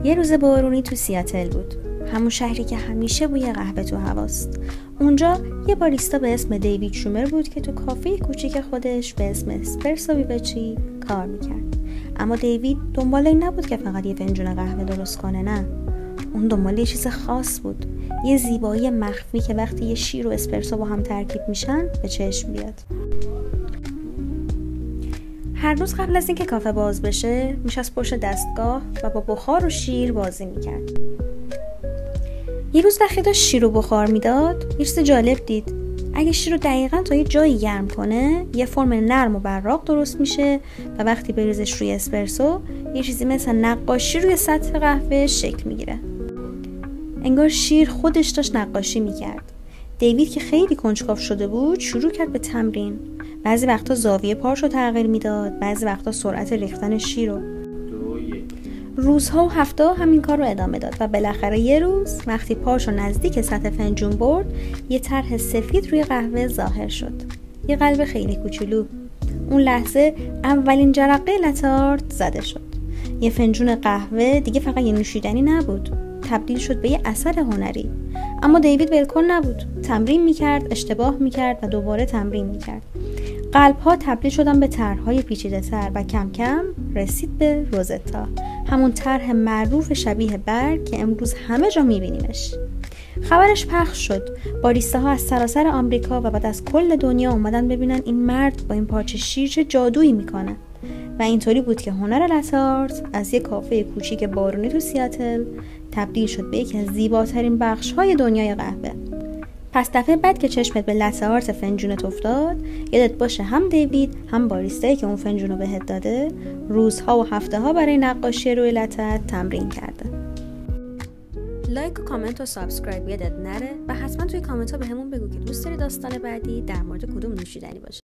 یه روز بارونی تو سیاتل بود، همون شهری که همیشه بوی قهوه تو هواست. اونجا یه باریستا به اسم دیوید شومر بود که تو کافه کوچیک خودش به اسم اسپرسو ویوچی کار میکرد. اما دیوید دنبال این نبود که فقط یه فنجون قهوه درست کنه، نه، اون دنبال یه چیز خاص بود، یه زیبایی مخفی که وقتی یه شیر و اسپرسو با هم ترکیب میشن به چشم بیاد. هر روز قبل از اینکه کافه باز بشه میشست پشت دستگاه و با بخار و شیر بازی میکرد. یه روز وقتی داشت شیر رو بخار میداد یه چیز جالب دید. اگه شیر رو دقیقاً تا یه جایی گرم کنه یه فرم نرم و براق درست میشه و وقتی بریزش روی اسپرسو یه چیزی مثل نقاشی روی سطح قهوه شکل میگیره. انگار شیر خودش داشت نقاشی میکرد. دیوید که خیلی کنجکاو شده بود شروع کرد به تمرین. بعضی وقتا زاویه پارشو تغییر میداد، بعضی وقتا سرعت ریختن شیر رو. روزها و هفته‌ها همین کار رو ادامه داد و بالاخره یه روز وقتی پاشو نزدیک سطح فنجون برد یه طرح سفید روی قهوه ظاهر شد، یه قلب خیلی کوچولو. اون لحظه اولین جرقه لاتارت زده شد. یه فنجون قهوه دیگه فقط یه نوشیدنی نبود، تبدیل شد به یه اثر هنری. اما دیوید ولکن نبود، تمرین میکرد، اشتباه میکرد و دوباره تمرین میکرد. قلب‌ها تبدیل شدن به طرح‌های پیچیده‌تر و کم کم رسید به روزتا، همون طرح معروف شبیه برگ که امروز همه جا می‌بینیمش. خبرش پخش شد. باریستاها از سراسر آمریکا و بعد از کل دنیا اومدن ببینن این مرد با این پارچه شیر چه جادویی میکنه. و اینطوری بود که هنر لاتارت از یک کافه کوچیک بارونی تو سیاتل تبدیل شد به یکی از زیباترین بخش‌های دنیای قهوه. پس دفعه بعد که چشمت به لاتارت فنجونت افتاد یادت باشه هم دیوید هم باریستایی که اون فنجونو بهت داده روزها و هفته‌ها برای نقاشی روی لاته تمرین کرده. لایک و کامنت و سابسکرایب یادت نره و حتما توی کامنت ها بهمون بگو که دوست داری داستان بعدی در مورد کدوم نوشیدنی باشه.